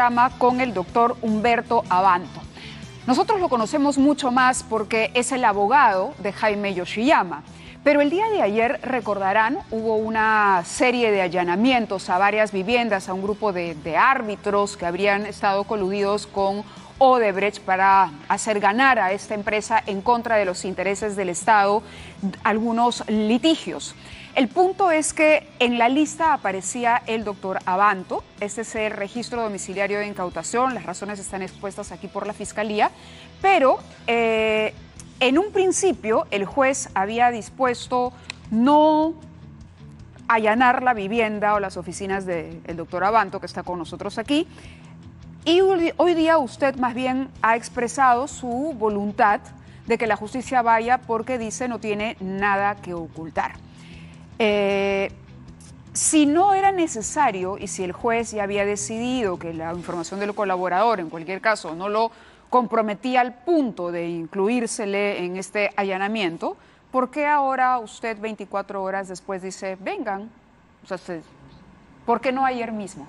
programa con el doctor Humberto Abanto. Nosotros lo conocemos mucho más porque es el abogado de Jaime Yoshiyama. Pero el día de ayer, recordarán, hubo una serie de allanamientos a varias viviendas, a un grupo de árbitros que habrían estado coludidos con Odebrecht para hacer ganar a esta empresa en contra de los intereses del Estado algunos litigios. El punto es que en la lista aparecía el doctor Abanto. Este es el registro domiciliario de incautación. Las razones están expuestas aquí por la Fiscalía, pero en un principio el juez había dispuesto no allanar la vivienda o las oficinas del doctor Abanto, que está con nosotros aquí. Y hoy día usted más bien ha expresado su voluntad de que la justicia vaya porque dice no tiene nada que ocultar. Si no era necesario y si el juez ya había decidido que la información del colaborador, en cualquier caso, no lo comprometía al punto de incluírsele en este allanamiento, ¿por qué ahora usted 24 horas después dice, vengan? O sea, ¿por qué no ayer mismo?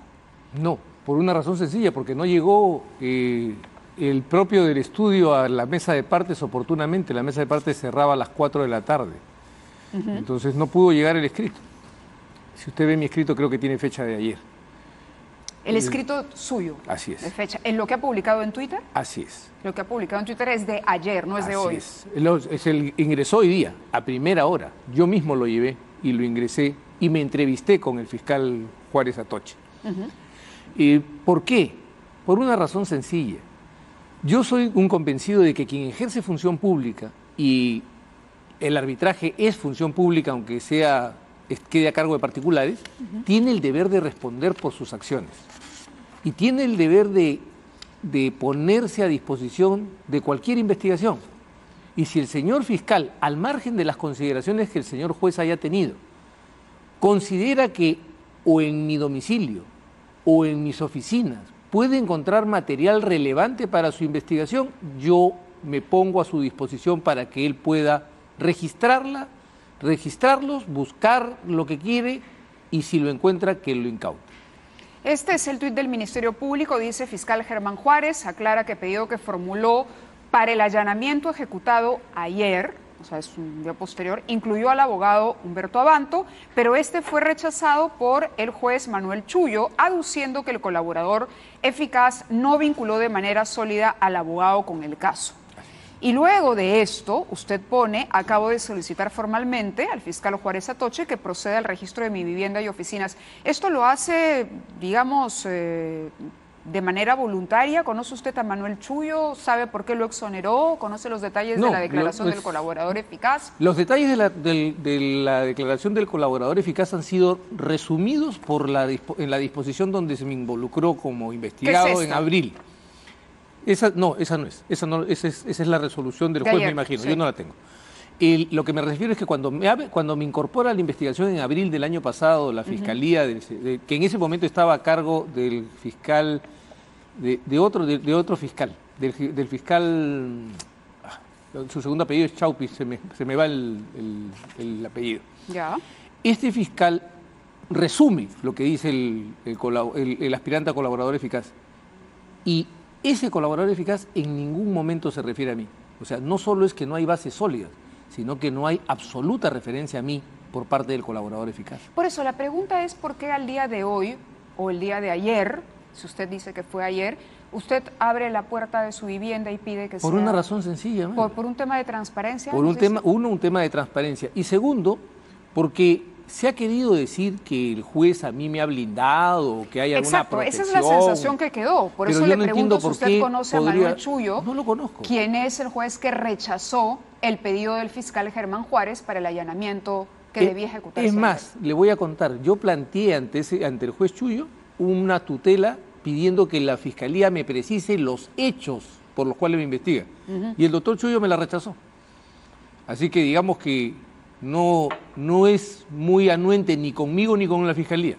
No, por una razón sencilla, porque no llegó el propio del estudio a la mesa de partes oportunamente. La mesa de partes cerraba a las 4 de la tarde. Entonces no pudo llegar el escrito. Si usted ve mi escrito, creo que tiene fecha de ayer. El escrito suyo. Así es. De fecha. ¿En lo que ha publicado en Twitter? Así es. Lo que ha publicado en Twitter es de ayer, no es de hoy. Ingresó hoy día, a primera hora. Yo mismo lo llevé y lo ingresé y me entrevisté con el fiscal Juárez Atoche. ¿Por qué? Por una razón sencilla. Yo soy un convencido de que quien ejerce función pública, y el arbitraje es función pública, aunque quede a cargo de particulares, tiene el deber de responder por sus acciones. Y tiene el deber de ponerse a disposición de cualquier investigación. Y si el señor fiscal, al margen de las consideraciones que el señor juez haya tenido, considera que o en mi domicilio o en mis oficinas puede encontrar material relevante para su investigación, yo me pongo a su disposición para que él pueda registrarlos, buscar lo que quiere y si lo encuentra, que lo incaute. Este es el tuit del Ministerio Público, dice fiscal Germán Juárez, aclara que el pedido que formuló para el allanamiento ejecutado ayer, o sea, es un día posterior, incluyó al abogado Humberto Abanto, pero este fue rechazado por el juez Manuel Chullo, aduciendo que el colaborador eficaz no vinculó de manera sólida al abogado con el caso. Y luego de esto, usted pone, acabo de solicitar formalmente al fiscal Juárez Atoche que proceda al registro de mi vivienda y oficinas. ¿Esto lo hace, digamos, de manera voluntaria? ¿Conoce usted a Manuel Chullo? ¿Sabe por qué lo exoneró? ¿Conoce los detalles de la declaración del colaborador eficaz? Los detalles de la declaración del colaborador eficaz han sido resumidos en la disposición donde se me involucró como investigado en abril. Esa no es. Esa es la resolución del juez, me imagino. Sí. Yo no la tengo. Lo que me refiero es que cuando me incorpora a la investigación en abril del año pasado, la Fiscalía, que en ese momento estaba a cargo del fiscal, de otro fiscal, del fiscal, su segundo apellido es Chaupis, se me va el apellido. Ya. Este fiscal resume lo que dice el aspirante a colaborador eficaz. Y ese colaborador eficaz en ningún momento se refiere a mí. O sea, no solo es que no hay bases sólidas, sino que no hay absoluta referencia a mí por parte del colaborador eficaz. Por eso, la pregunta es por qué al día de hoy o el día de ayer, si usted dice que fue ayer, usted abre la puerta de su vivienda y pide que sea... Por una razón sencilla. ¿Por un tema de transparencia? Por un tema de transparencia. Y segundo, porque se ha querido decir que el juez a mí me ha blindado, que hay alguna protección. Esa es la sensación que quedó. Por eso le pregunto si usted conoce a Manuel Chullo. No lo conozco. ¿Quién es el juez que rechazó el pedido del fiscal Germán Juárez para el allanamiento que debía ejecutarse? Es más, le voy a contar, yo planteé ante el juez Chullo una tutela pidiendo que la Fiscalía me precise los hechos por los cuales me investiga. Y el doctor Chullo me la rechazó. Así que digamos que no es muy anuente ni conmigo ni con la Fiscalía.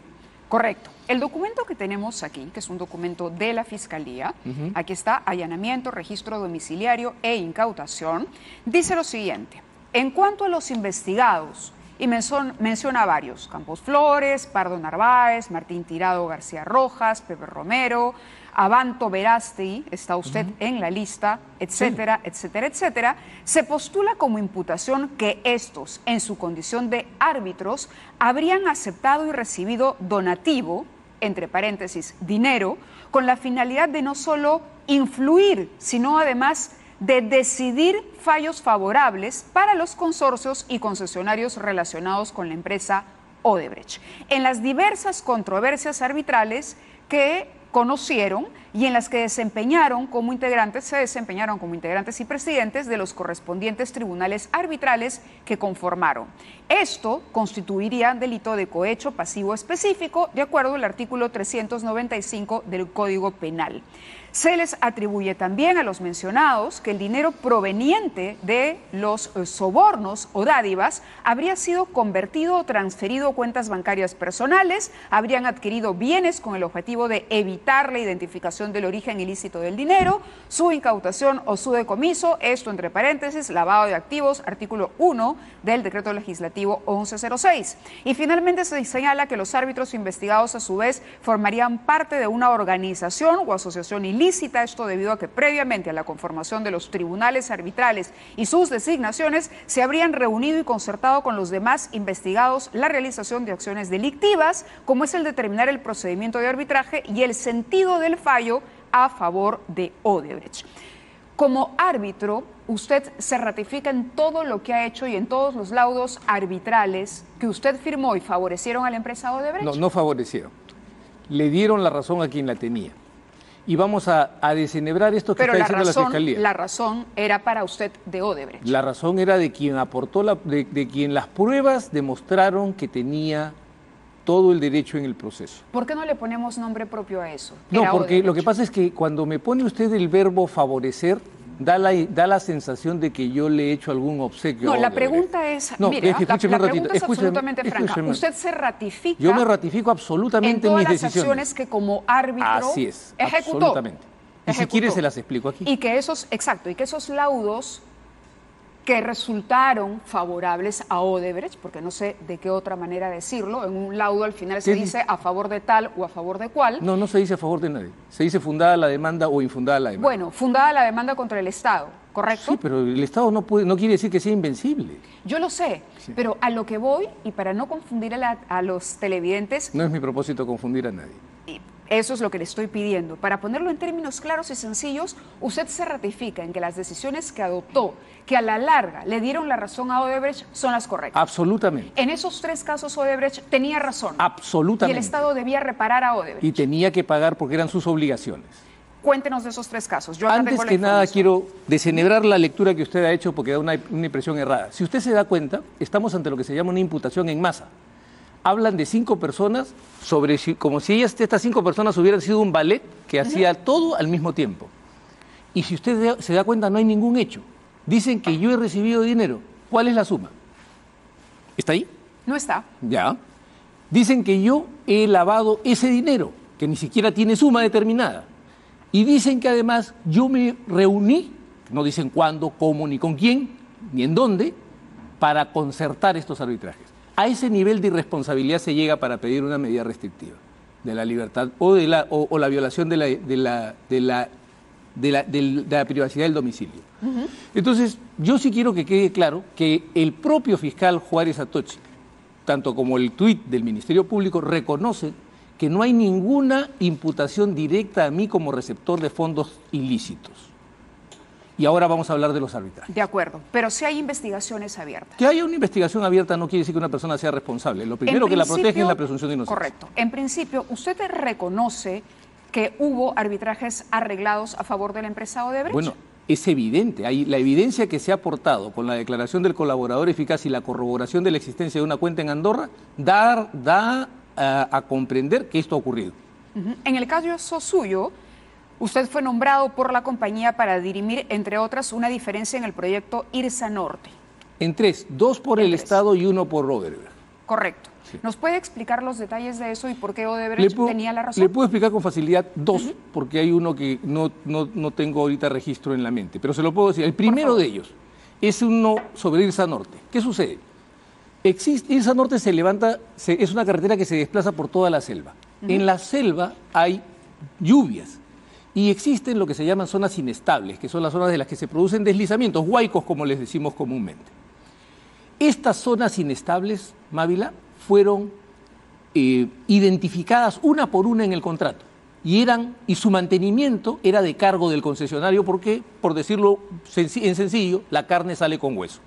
Correcto. El documento que tenemos aquí, que es un documento de la Fiscalía, aquí está, allanamiento, registro domiciliario e incautación, dice lo siguiente: en cuanto a los investigados, y menciona varios, Campos Flores, Pardo Narváez, Martín Tirado García Rojas, Pepe Romero, Abanto Verástegui, está usted en la lista, etcétera, etcétera, etcétera, se postula como imputación que estos, en su condición de árbitros, habrían aceptado y recibido donativo, entre paréntesis, dinero, con la finalidad de no solo influir, sino además de decidir fallos favorables para los consorcios y concesionarios relacionados con la empresa Odebrecht, en las diversas controversias arbitrales que conocieron y en las que se desempeñaron como integrantes y presidentes de los correspondientes tribunales arbitrales que conformaron. Esto constituiría delito de cohecho pasivo específico, de acuerdo al artículo 395 del Código Penal. Se les atribuye también a los mencionados que el dinero proveniente de los sobornos o dádivas habría sido convertido o transferido a cuentas bancarias personales, habrían adquirido bienes con el objetivo de evitar la identificación del origen ilícito del dinero, su incautación o su decomiso, esto entre paréntesis, lavado de activos, artículo 1 del Decreto Legislativo 1106. Y finalmente se señala que los árbitros investigados a su vez formarían parte de una organización o asociación ilícita, esto debido a que previamente a la conformación de los tribunales arbitrales y sus designaciones se habrían reunido y concertado con los demás investigados la realización de acciones delictivas, como es el determinar el procedimiento de arbitraje y el sentido del fallo a favor de Odebrecht. Como árbitro, usted se ratifica en todo lo que ha hecho y en todos los laudos arbitrales que usted firmó y favorecieron a la empresa Odebrecht. No, no favorecieron. Le dieron la razón a quien la tenía. Y vamos a desenhebrar esto que está diciendo la Fiscalía. La razón era para usted de Odebrecht. La razón era de quien aportó, de quien las pruebas demostraron que tenía todo el derecho en el proceso. ¿Por qué no le ponemos nombre propio a eso? No, Era porque Odebrecht. lo que pasa es que cuando me pone usted el verbo favorecer, da la sensación de que yo le he hecho algún obsequio. No, a la Odebrecht. pregunta es, No, mire, escúcheme la un ratito, pregunta es absolutamente franca. escúcheme. Usted se ratifica. Yo me ratifico absolutamente en mis todas las decisiones. acciones que como árbitro Así es, ejecutó. absolutamente. Y si Ejecutó. quiere se las explico aquí. Y que esos laudos que resultaron favorables a Odebrecht, porque no sé de qué otra manera decirlo, en un laudo al final se dice a favor de tal o a favor de cual. No, no se dice a favor de nadie. Se dice fundada la demanda o infundada la demanda. Bueno, fundada la demanda contra el Estado, ¿correcto? Sí, pero el Estado no quiere decir que sea invencible. Yo lo sé, Sí. pero a lo que voy, y para no confundir a los televidentes, No es mi propósito confundir a nadie. y eso es lo que le estoy pidiendo. Para ponerlo en términos claros y sencillos, usted se ratifica en que las decisiones que adoptó, que a la larga le dieron la razón a Odebrecht, son las correctas. Absolutamente. En esos 3 casos Odebrecht tenía razón. Y Absolutamente. el Estado debía reparar a Odebrecht. Y tenía que pagar porque eran sus obligaciones. Cuéntenos de esos 3 casos. Yo acá Antes tengo la que nada información. quiero desenhebrar la lectura que usted ha hecho porque da una impresión errada. Si usted se da cuenta, estamos ante lo que se llama una imputación en masa. Hablan de 5 personas como si estas 5 personas hubieran sido un ballet que hacía todo al mismo tiempo. Y si usted se da cuenta, no hay ningún hecho. Dicen que yo he recibido dinero. ¿Cuál es la suma? ¿Está ahí? No está. Ya. Dicen que yo he lavado ese dinero, que ni siquiera tiene suma determinada. Y dicen que además yo me reuní, no dicen cuándo, cómo, ni con quién, ni en dónde, para concertar estos arbitrajes. A ese nivel de irresponsabilidad se llega para pedir una medida restrictiva de la libertad o la violación de la privacidad del domicilio. Entonces, yo sí quiero que quede claro que el propio fiscal Juárez Atoche, tanto como el tuit del Ministerio Público, reconoce que no hay ninguna imputación directa a mí como receptor de fondos ilícitos. Y ahora vamos a hablar de los arbitrajes. De acuerdo, pero sí hay investigaciones abiertas. Que haya una investigación abierta no quiere decir que una persona sea responsable. Lo primero que la protege es la presunción de inocencia. Correcto. En principio, ¿usted reconoce que hubo arbitrajes arreglados a favor de la empresa Odebrecht? Bueno, es evidente. La evidencia que se ha aportado con la declaración del colaborador eficaz y la corroboración de la existencia de una cuenta en Andorra da a comprender que esto ha ocurrido. En el caso suyo, usted fue nombrado por la compañía para dirimir, entre otras, una diferencia en el proyecto IRSA Norte. En 3, 2 por el Estado y 1 por Odebrecht. Correcto. Sí. ¿Nos puede explicar los detalles de eso y por qué Odebrecht tenía la razón? Le puedo explicar con facilidad 2, porque hay uno que no tengo ahorita registro en la mente, pero se lo puedo decir. El primero de ellos es uno sobre IRSA Norte. ¿Qué sucede? IRSA Norte es una carretera que se desplaza por toda la selva. En la selva hay lluvias Y existen lo que se llaman zonas inestables, que son las zonas de las que se producen deslizamientos, huaicos como les decimos comúnmente. Estas zonas inestables, Mávila, fueron identificadas una por una en el contrato y su mantenimiento era de cargo del concesionario porque, por decirlo en sencillo, la carne sale con hueso.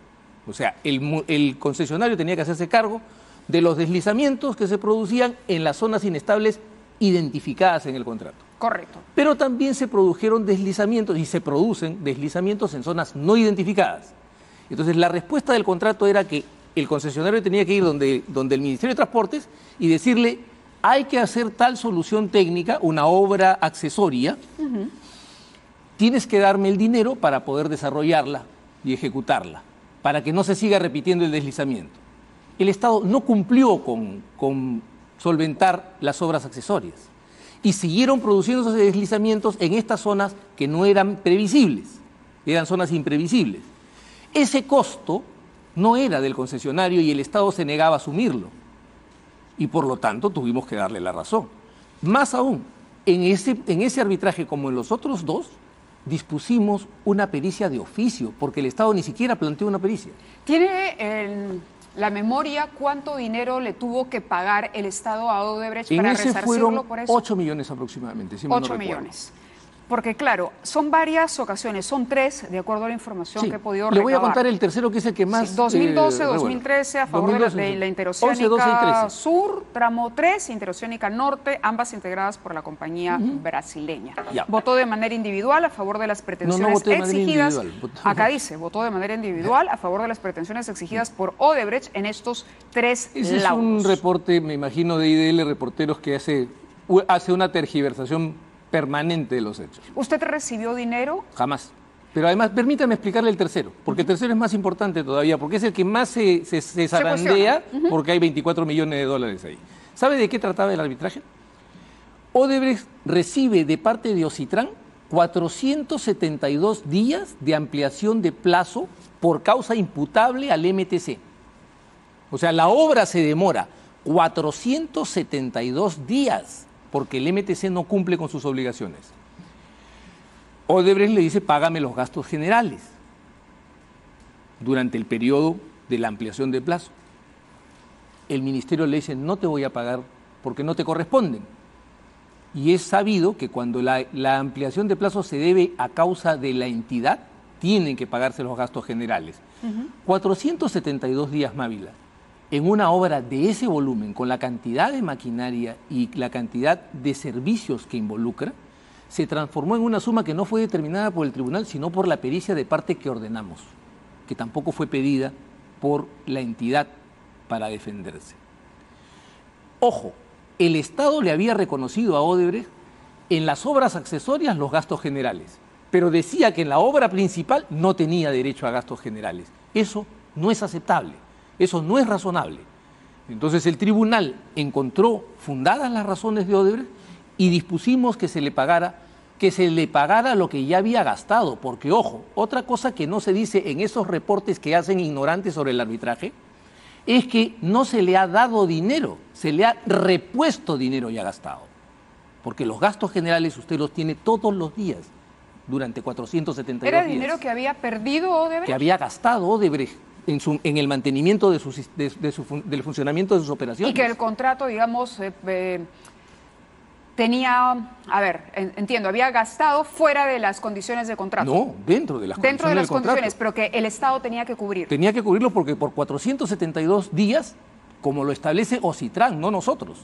O sea, el concesionario tenía que hacerse cargo de los deslizamientos que se producían en las zonas inestables identificadas en el contrato. Correcto. Pero también se produjeron deslizamientos y se producen deslizamientos en zonas no identificadas. Entonces, la respuesta del contrato era que el concesionario tenía que ir donde el Ministerio de Transportes y decirle, hay que hacer tal solución técnica, una obra accesoria, tienes que darme el dinero para poder desarrollarla y ejecutarla, para que no se siga repitiendo el deslizamiento. El Estado no cumplió con solventar las obras accesorias y siguieron produciendo esos deslizamientos en estas zonas que no eran previsibles, eran zonas imprevisibles. Ese costo no era del concesionario y el Estado se negaba a asumirlo. Y por lo tanto tuvimos que darle la razón. Más aún, en ese arbitraje, como en los otros dos, dispusimos una pericia de oficio, porque el Estado ni siquiera planteó una pericia. ¿Tiene la memoria cuánto dinero le tuvo que pagar el Estado a Odebrecht para resarcirlo por eso? 8 millones aproximadamente, si 8 millones. Porque claro, son varias ocasiones, son 3, de acuerdo a la información que he podido recabar. Le voy a contar el tercero, que es el que más... Sí, 2012, 2013, a favor 2012, de la Interoceánica Sur, tramo 3, Interoceánica Norte, ambas integradas por la compañía brasileña. Ya. Votó de manera individual a favor de las pretensiones exigidas. Acá dice, votó de manera individual a favor de las pretensiones exigidas por Odebrecht en estos 3 laudos. Ese es un reporte, me imagino, de IDL Reporteros que hace una tergiversación permanente de los hechos. ¿Usted recibió dinero? Jamás. Pero además, permítame explicarle el tercero, porque el tercero es más importante todavía, porque es el que más se zarandea, porque hay 24 millones de dólares ahí. ¿Sabe de qué trataba el arbitraje? Odebrecht recibe de parte de Ocitran 472 días de ampliación de plazo por causa imputable al MTC. O sea, la obra se demora 472 días porque el MTC no cumple con sus obligaciones. Odebrecht le dice, págame los gastos generales durante el periodo de la ampliación de plazo. El ministerio le dice, no te voy a pagar porque no te corresponden. Y es sabido que cuando la ampliación de plazo se debe a causa de la entidad, tienen que pagarse los gastos generales. 472 días, Mávila, en una obra de ese volumen, con la cantidad de maquinaria y la cantidad de servicios que involucra, se transformó en una suma que no fue determinada por el tribunal, sino por la pericia de parte que ordenamos, que tampoco fue pedida por la entidad para defenderse. Ojo, el Estado le había reconocido a Odebrecht en las obras accesorias los gastos generales, pero decía que en la obra principal no tenía derecho a gastos generales. Eso no es aceptable. Eso no es razonable. Entonces el tribunal encontró fundadas las razones de Odebrecht y dispusimos que se le pagara lo que ya había gastado, porque ojo, otra cosa que no se dice en esos reportes que hacen ignorantes sobre el arbitraje es que no se le ha dado dinero, se le ha repuesto dinero ya gastado, porque los gastos generales usted los tiene todos los días durante 472 días. ¿Era dinero que había perdido Odebrecht? Que había gastado Odebrecht en el mantenimiento del funcionamiento de sus operaciones. Y que el contrato, digamos, tenía, a ver, entiendo, había gastado fuera de las condiciones de contrato. No, dentro de las condiciones, pero que el Estado tenía que cubrir. Tenía que cubrirlo porque por 472 días, como lo establece Ocitran, no nosotros,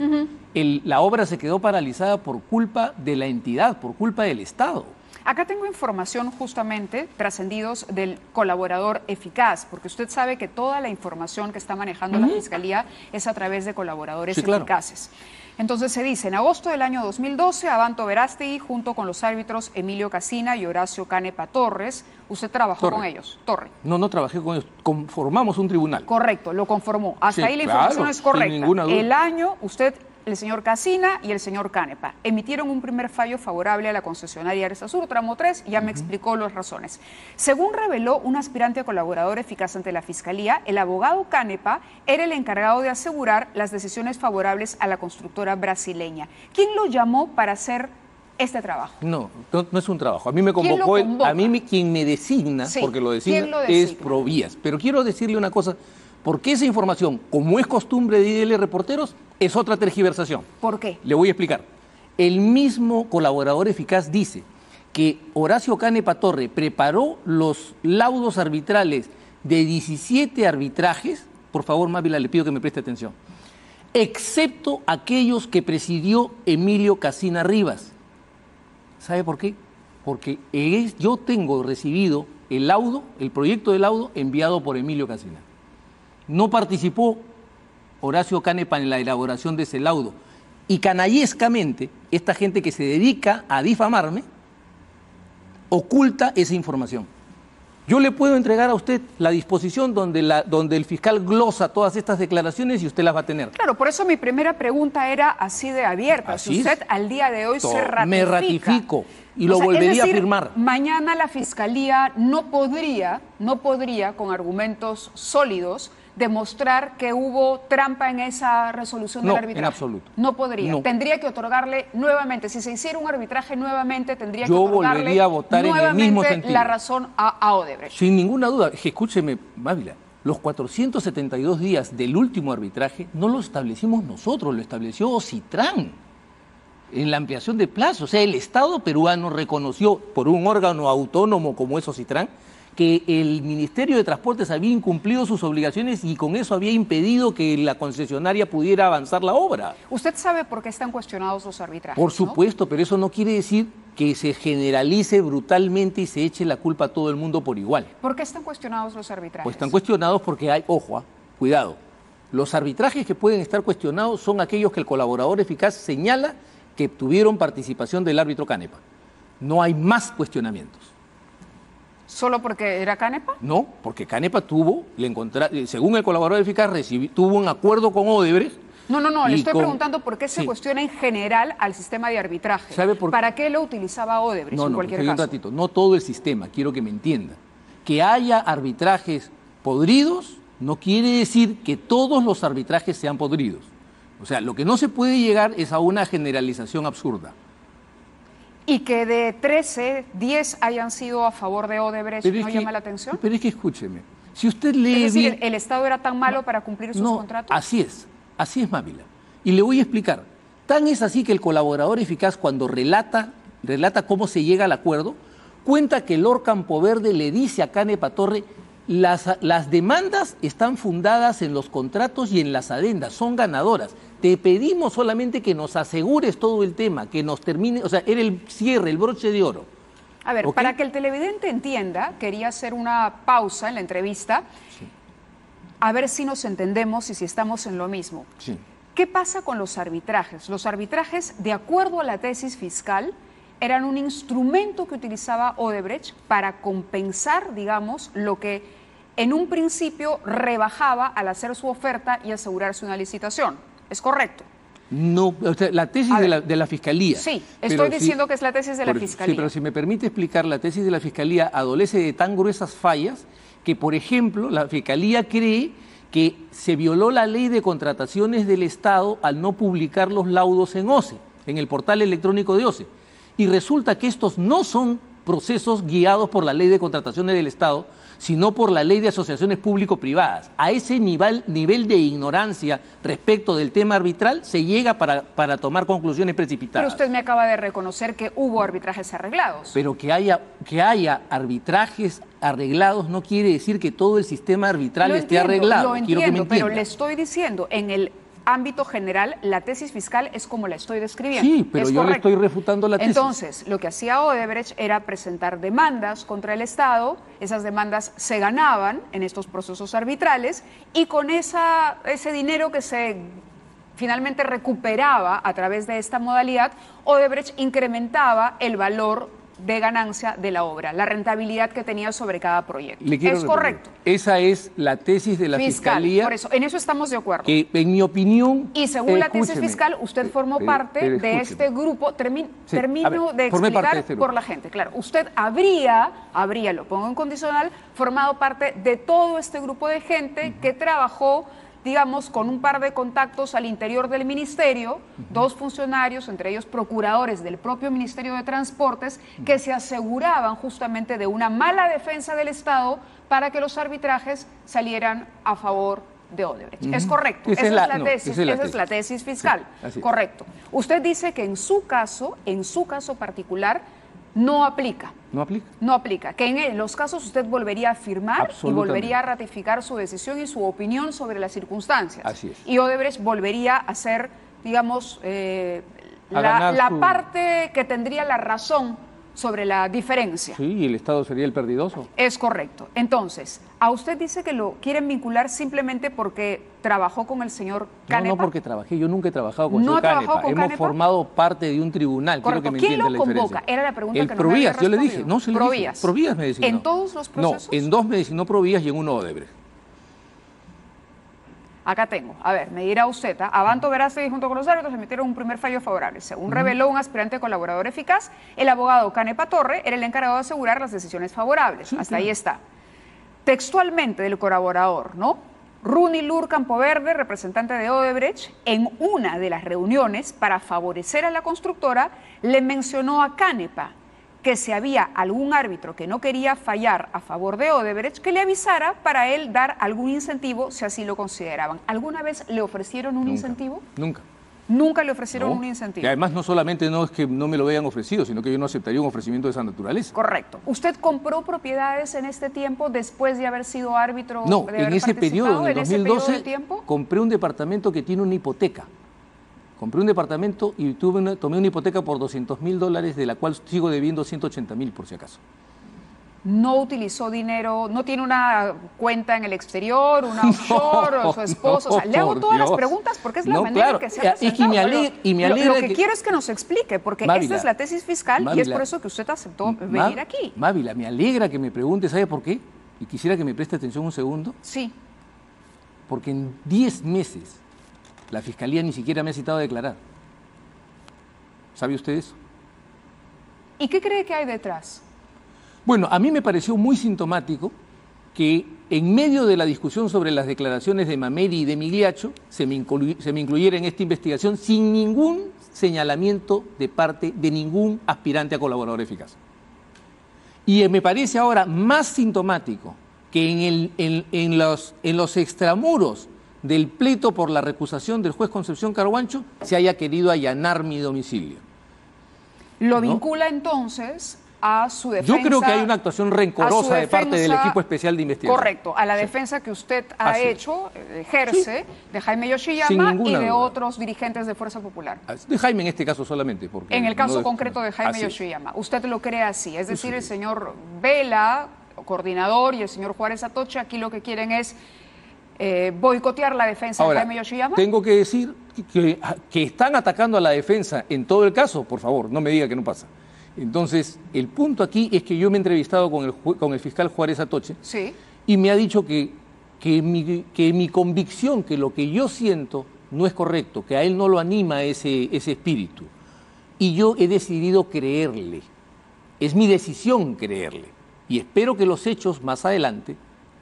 la obra se quedó paralizada por culpa de la entidad, por culpa del Estado. Acá tengo información justamente trascendidos del colaborador eficaz, porque usted sabe que toda la información que está manejando la Fiscalía es a través de colaboradores eficaces. Entonces se dice, en agosto del año 2012, Abanto Verástegui, junto con los árbitros Emilio Casina y Horacio Canepa Torres, usted trabajó con ellos. No trabajé con ellos, conformamos un tribunal. Correcto, lo conformó. Hasta ahí la información es correcta. Sin ninguna duda. El año, usted, el señor Casina y el señor Canepa emitieron un primer fallo favorable a la concesionaria Arestasur, tramo 3, y ya me explicó las razones. Según reveló un aspirante a colaborador eficaz ante la Fiscalía, el abogado Canepa era el encargado de asegurar las decisiones favorables a la constructora brasileña. ¿Quién lo llamó para hacer este trabajo? No, no es un trabajo. A mí me ¿Quién lo convocó, convoca? quien me designa, Sí, porque lo ¿quién lo designa, es designa? Provías. Pero quiero decirle una cosa, porque esa información, como es costumbre de IDL Reporteros, es otra tergiversación. ¿Por qué? Le voy a explicar. El mismo colaborador eficaz dice que Horacio Canepa Torre preparó los laudos arbitrales de 17 arbitrajes, por favor, Mávila, le pido que me preste atención, excepto aquellos que presidió Emilio Casina Rivas. ¿Sabe por qué? Porque yo tengo recibido el laudo, el proyecto de laudo enviado por Emilio Casina. No participó Horacio Canepa en la elaboración de ese laudo. Y canallescamente, esta gente que se dedica a difamarme, oculta esa información. Yo le puedo entregar a usted la disposición donde el fiscal glosa todas estas declaraciones y usted las va a tener. Claro, por eso mi primera pregunta era así de abierta. Así si usted es. al día de hoy se ratifica. Me ratifico y lo O sea, volvería es decir, a firmar. Mañana la Fiscalía no podría, con argumentos sólidos, demostrar que hubo trampa en esa resolución del No, arbitraje. en absoluto. No podría. No. Tendría que otorgarle nuevamente, si se hiciera un arbitraje nuevamente, tendría que Yo otorgarle volvería a votar en el nuevamente mismo sentido. la razón a Odebrecht. Sin ninguna duda, escúcheme, Mávila, los 472 días del último arbitraje no lo establecimos nosotros, lo estableció Ocitrán en la ampliación de plazo. O sea, el Estado peruano reconoció por un órgano autónomo como es Ocitrán que el Ministerio de Transportes había incumplido sus obligaciones y con eso había impedido que la concesionaria pudiera avanzar la obra. ¿Usted sabe por qué están cuestionados los arbitrajes? Por supuesto, ¿no? Pero eso no quiere decir que se generalice brutalmente y se eche la culpa a todo el mundo por igual. ¿Por qué están cuestionados los arbitrajes? Pues están cuestionados porque hay, ojo, cuidado, los arbitrajes que pueden estar cuestionados son aquellos que el colaborador eficaz señala que tuvieron participación del árbitro Canepa. No hay más cuestionamientos. ¿Solo porque era Canepa? No, porque Canepa tuvo, según el colaborador eficaz, tuvo un acuerdo con Odebrecht. No, le estoy preguntando por qué se cuestiona en general al sistema de arbitraje. ¿Sabe por qué? ¿Para qué lo utilizaba Odebrecht en cualquier caso? Un ratito, no todo el sistema, quiero que me entienda. Que haya arbitrajes podridos no quiere decir que todos los arbitrajes sean podridos. O sea, lo que no se puede llegar es a una generalización absurda. Y que de 13, 10 hayan sido a favor de Odebrecht, ¿no llama la atención? Pero es que escúcheme, si usted lee es decir, bien, ¿el Estado era tan malo para cumplir sus contratos? Así es Mávila. Y le voy a explicar. Tan es así que el colaborador eficaz cuando relata cómo se llega al acuerdo, cuenta que Lord Campoverde le dice a Canepa Torre, las demandas están fundadas en los contratos y en las adendas, son ganadoras. Te pedimos solamente que nos asegures todo el tema, que nos termine, o sea, era el cierre, el broche de oro. A ver, para que el televidente entienda, quería hacer una pausa en la entrevista, a ver si nos entendemos y si estamos en lo mismo. Sí. ¿Qué pasa con los arbitrajes? Los arbitrajes, de acuerdo a la tesis fiscal, eran un instrumento que utilizaba Odebrecht para compensar, digamos, lo que en un principio rebajaba al hacer su oferta y asegurarse una licitación. ¿Es correcto? No, o sea, la tesis de la Fiscalía. Sí, estoy diciendo que es la tesis de la Fiscalía. Sí, pero si me permite explicar, la tesis de la Fiscalía adolece de tan gruesas fallas que, por ejemplo, la Fiscalía cree que se violó la ley de contrataciones del Estado al no publicar los laudos en OCE, en el portal electrónico de OCE. Y resulta que estos no son procesos guiados por la ley de contrataciones del Estado, sino por la ley de asociaciones público-privadas. A ese nivel de ignorancia respecto del tema arbitral se llega para tomar conclusiones precipitadas. Pero usted me acaba de reconocer que hubo arbitrajes arreglados. Pero que haya arbitrajes arreglados no quiere decir que todo el sistema arbitral esté arreglado. Lo entiendo, pero le estoy diciendo, en el ámbito general, la tesis fiscal es como la estoy describiendo. Sí, pero yo le estoy refutando la tesis. Entonces, lo que hacía Odebrecht era presentar demandas contra el Estado, esas demandas se ganaban en estos procesos arbitrales y con ese dinero que se finalmente recuperaba a través de esta modalidad, Odebrecht incrementaba el valor de ganancia de la obra, la rentabilidad que tenía sobre cada proyecto. ¿Es correcto? Esa es la tesis de la Fiscalía. Por eso, en eso estamos de acuerdo. Que en mi opinión... Y según la tesis fiscal, usted formó parte de este grupo. Termino de explicar por la gente. Claro, usted habría, lo pongo en condicional, formado parte de todo este grupo de gente que trabajó, digamos, con un par de contactos al interior del ministerio, dos funcionarios, entre ellos procuradores del propio Ministerio de Transportes, que se aseguraban justamente de una mala defensa del Estado para que los arbitrajes salieran a favor de Odebrecht. ¿Es correcto? Esa es la tesis fiscal. Sí, correcto. Usted dice que en su caso particular, no aplica. ¿No aplica? No aplica. Que en los casos usted volvería a firmar y volvería a ratificar su decisión y su opinión sobre las circunstancias. Así es. Y Odebrecht volvería a ser, digamos, la parte que tendría la razón sobre la diferencia. Sí, y el Estado sería el perdidoso. Es correcto. Entonces, a usted dice que lo quieren vincular simplemente porque trabajó con el señor Canepa. No, no porque trabajé, yo nunca he trabajado con el señor trabajó Canepa. con Hemos Canepa? formado parte de un tribunal. Correcto. Quiero que me ¿Quién lo entiendan la convoca? diferencia. Era la pregunta el que no me Provías, había yo le dije. respondido. No, se le Provías. dije. Provías me designó. ¿En todos los procesos? No, en dos me designó Provías y en uno Odebrecht. Acá tengo. A ver, me dirá usted. Abanto Verástegui junto con los árbitros emitieron un primer fallo favorable. Según reveló un aspirante colaborador eficaz, el abogado Canepa Torre era el encargado de asegurar las decisiones favorables. Sí, Hasta claro. ahí está. Textualmente del colaborador, ¿no? Runi Lur Campoverde, representante de Odebrecht, en una de las reuniones para favorecer a la constructora, le mencionó a Canepa que si había algún árbitro que no quería fallar a favor de Odebrecht, que le avisara para él dar algún incentivo si así lo consideraban. ¿Alguna vez le ofrecieron un incentivo? Nunca. Nunca le ofrecieron No. un incentivo. Y además no solamente no es que no me lo hayan ofrecido, sino que yo no aceptaría un ofrecimiento de esa naturaleza. Correcto. ¿Usted compró propiedades en este tiempo después de haber sido árbitro? No, de haber en ese periodo, en el ¿En ese periodo 2012, de tiempo? compré un departamento que tiene una hipoteca. Compré un departamento y tomé una hipoteca por $200.000, de la cual sigo debiendo 180.000 por si acaso. No utilizó dinero, no tiene una cuenta en el exterior, una offshore, o su esposo. O sea, le hago por todas las Dios. preguntas porque es la No, manera claro. en que se ha Es que me presentado. alegra- y me Lo alegra que que- quiero es que nos explique, porque Mávila, esta es la tesis fiscal y es Mávila, por eso que usted aceptó venir aquí. Mávila, me alegra que me pregunte, ¿sabe por qué? Y quisiera que me preste atención un segundo, Sí. porque en 10 meses la Fiscalía ni siquiera me ha citado a declarar. ¿Sabe usted eso? ¿Y qué cree que hay detrás? Bueno, a mí me pareció muy sintomático que en medio de la discusión sobre las declaraciones de Mameri y de Migliaccio se me incluyera en esta investigación sin ningún señalamiento de parte de ningún aspirante a colaborador eficaz. Y me parece ahora más sintomático que en los extramuros del pleito por la recusación del juez Concepción Carhuancho se haya querido allanar mi domicilio. Lo ¿No? vincula entonces a su defensa. Yo creo que hay una actuación rencorosa de parte del equipo especial de investigación. Correcto, a la defensa que usted ha Así es. hecho, ejerce, de Jaime Sin Yoshiyama y ninguna de duda. otros dirigentes de Fuerza Popular. De Jaime en este caso solamente. Porque En el caso no- concreto de Jaime Así es. Yoshiyama, usted lo cree así, es decir, Sí. el señor Vela, coordinador, y el señor Juárez Atoche, aquí lo que quieren es boicotear la defensa Ahora, de Jaime Yoshiyama. tengo que decir que están atacando a la defensa en todo el caso, por favor, no me diga que no pasa. Entonces, el punto aquí es que yo me he entrevistado con el fiscal Juárez Atoche Sí. y me ha dicho que mi convicción, que lo que yo siento no es correcto, que a él no lo anima ese espíritu. Y yo he decidido creerle. Es mi decisión creerle. Y espero que los hechos más adelante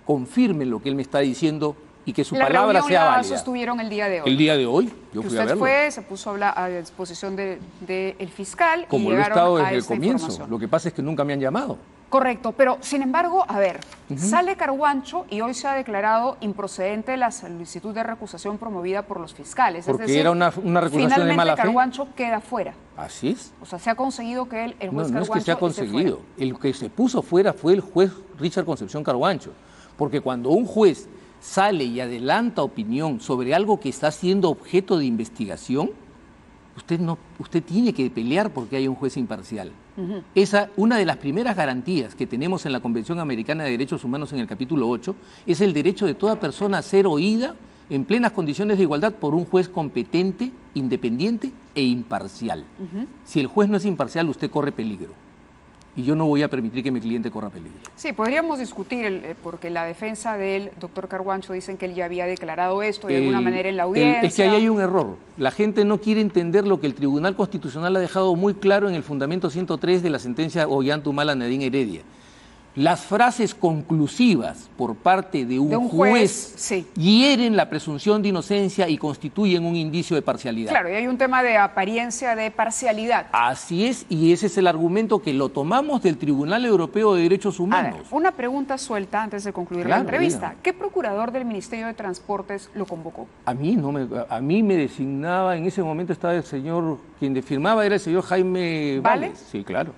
confirmen lo que él me está diciendo y que su La palabra reunión sea la válida. sostuvieron el día de hoy. El día de hoy, yo Que fui a usted verlo. fue, se puso a disposición del fiscal Como y lo he llegaron estado a desde el esta comienzo. información. Lo que pasa es que nunca me han llamado. Correcto, pero sin embargo, a ver, sale Carhuancho y hoy se ha declarado improcedente la solicitud de recusación promovida por los fiscales. Porque es decir, era una recusación de finalmente mala fe. Carhuancho queda fuera. Así es. O sea, se ha conseguido que el No, juez no es que se ha Carhuancho esté conseguido. El que se puso fuera fue el juez Richard Concepción Carhuancho. Porque cuando un juez sale y adelanta opinión sobre algo que está siendo objeto de investigación, usted tiene que pelear porque haya un juez imparcial. Una de las primeras garantías que tenemos en la Convención Americana de Derechos Humanos en el capítulo 8 es el derecho de toda persona a ser oída en plenas condiciones de igualdad por un juez competente, independiente e imparcial. Si el juez no es imparcial, usted corre peligro. Y yo no voy a permitir que mi cliente corra peligro. Sí, podríamos discutir, porque la defensa del doctor Carhuancho dicen que él ya había declarado esto de alguna manera en la audiencia. Es que ahí hay un error. La gente no quiere entender lo que el Tribunal Constitucional ha dejado muy claro en el fundamento 103 de la sentencia Ollantumala Nadine Heredia. Las frases conclusivas por parte de un juez sí, hieren la presunción de inocencia y constituyen un indicio de parcialidad. Claro, y hay un tema de apariencia de parcialidad. Así es, y ese es el argumento que lo tomamos del Tribunal Europeo de Derechos Humanos. A ver, una pregunta suelta antes de concluir la entrevista. Dígame. ¿Qué procurador del Ministerio de Transportes lo convocó? A mí me designaba, en ese momento estaba el señor, quien firmaba era el señor Jaime Vales. Sí, claro.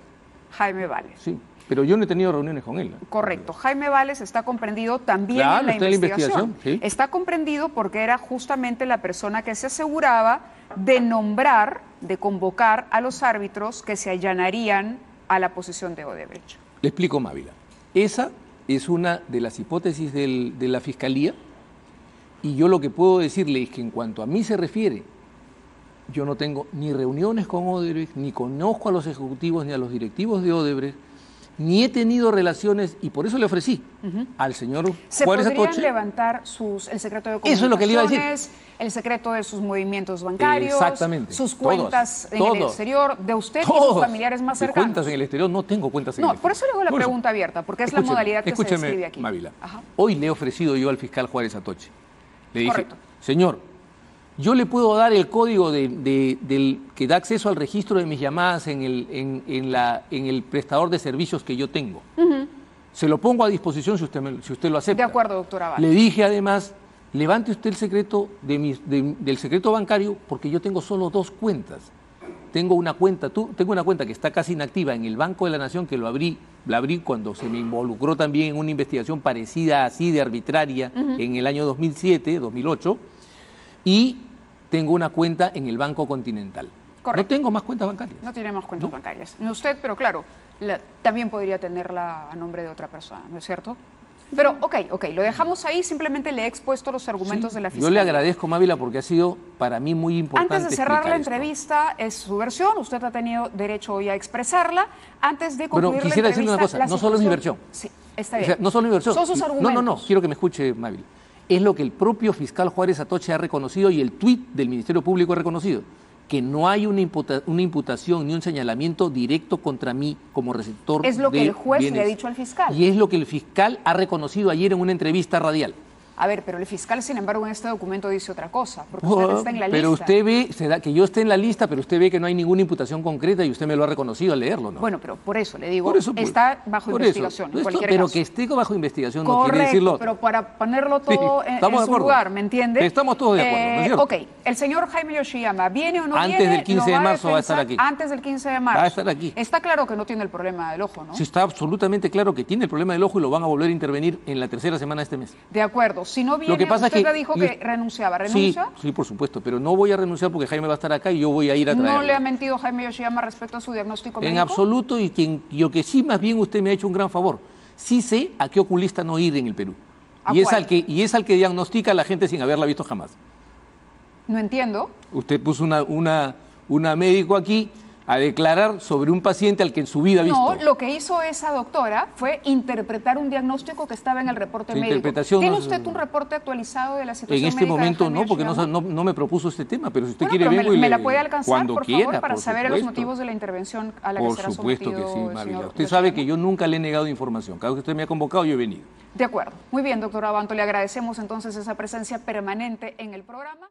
Jaime Vales. Sí. Pero yo no he tenido reuniones con él. Correcto. Jaime Vales está comprendido también en la investigación. Sí. Está comprendido porque era justamente la persona que se aseguraba de nombrar, de convocar a los árbitros que se allanarían a la posición de Odebrecht. Le explico, Mávila. Esa es una de las hipótesis de la Fiscalía, y yo lo que puedo decirle es que en cuanto a mí se refiere, yo no tengo ni reuniones con Odebrecht, ni conozco a los ejecutivos ni a los directivos de Odebrecht, ni he tenido relaciones, y por eso le ofrecí al señor Juárez Atoche. ¿Se podrían levantar el secreto de comunicaciones, eso es lo que le iba a decir, el secreto de sus movimientos bancarios, exactamente, sus cuentas en el exterior, de usted y sus familiares más cercanos? Cuentas en el exterior, no tengo cuentas en el exterior. Por eso le hago la pregunta abierta, porque es la modalidad que se describe aquí. Mávila, hoy le he ofrecido yo al fiscal Juárez Atoche. Le dije, señor, yo le puedo dar el código que da acceso al registro de mis llamadas en el prestador de servicios que yo tengo. Se lo pongo a disposición si usted lo acepta. De acuerdo, doctora Vales. Le dije además, levante usted el secreto del secreto bancario, porque yo tengo solo 2 cuentas. Tengo una cuenta que está casi inactiva en el Banco de la Nación, que la abrí cuando se me involucró también en una investigación parecida así de arbitraria en el año 2007, 2008, y tengo una cuenta en el Banco Continental. Correcto. No tengo más cuentas bancarias. No tiene más cuentas bancarias. No usted, pero claro, también podría tenerla a nombre de otra persona, ¿no es cierto? Pero, ok, lo dejamos ahí, simplemente le he expuesto los argumentos de la Fiscalía. Yo le agradezco, Mávila, porque ha sido para mí muy importante. Antes de cerrar la entrevista, es su versión, usted ha tenido derecho hoy a expresarla. Antes de concluir Pero quisiera la entrevista, decirle una cosa, no solo es mi versión. Sí, está bien. O sea, no solo es mi versión. Son sus argumentos. No, quiero que me escuche, Mávila. Es lo que el propio fiscal Juárez Atoche ha reconocido y el tuit del Ministerio Público ha reconocido, que no hay una imputación ni un señalamiento directo contra mí como receptor de bienes. Es lo que el juez le ha dicho al fiscal. Y es lo que el fiscal ha reconocido ayer en una entrevista radial. A ver, pero el fiscal, sin embargo, en este documento dice otra cosa, porque usted está en la lista. Pero usted ve, se da que yo esté en la lista, pero usted ve que no hay ninguna imputación concreta y usted me lo ha reconocido al leerlo, ¿no? Bueno, pero por eso le digo, está bajo investigación, en cualquier pero caso. que esté bajo investigación no Correcto, quiere decirlo. Pero para ponerlo todo en su lugar, ¿me entiende? Estamos todos de acuerdo, ¿no es cierto? Ok, el señor Jaime Yoshiyama, ¿viene o no viene? Antes del 15 de marzo va a estar aquí. Antes del 15 de marzo. Va a estar aquí. Está claro que no tiene el problema del ojo, ¿no? Sí, está absolutamente claro que tiene el problema del ojo y lo van a volver a intervenir en la 3ª semana de este mes. De acuerdo, si no viene... Lo que pasa Usted dijo que renunciaba. ¿Renuncia? Sí, por supuesto, pero no voy a renunciar porque Jaime va a estar acá y yo voy a ir a traerlo. ¿No le ha mentido Jaime Yoshiyama respecto a su diagnóstico médico? En absoluto, y lo que sí, más bien usted me ha hecho un gran favor. Sí sé a qué oculista no ir en el Perú. Y es al que diagnostica a la gente sin haberla visto jamás. No entiendo. Usted puso una médico aquí a declarar sobre un paciente al que en su vida ha visto. No, lo que hizo esa doctora fue interpretar un diagnóstico que estaba en el reporte médico. ¿Tiene usted un reporte actualizado de la situación médica? En este momento no, porque no me propuso este tema, pero si usted quiere vengo y me la puede alcanzar, por favor, para por saber supuesto. los motivos de la intervención a la que será sometido. Por supuesto que sí, Mávila. Usted sabe que yo nunca le he negado información. Cada vez que usted me ha convocado, yo he venido. De acuerdo. Muy bien, doctor Abanto, le agradecemos entonces esa presencia permanente en el programa.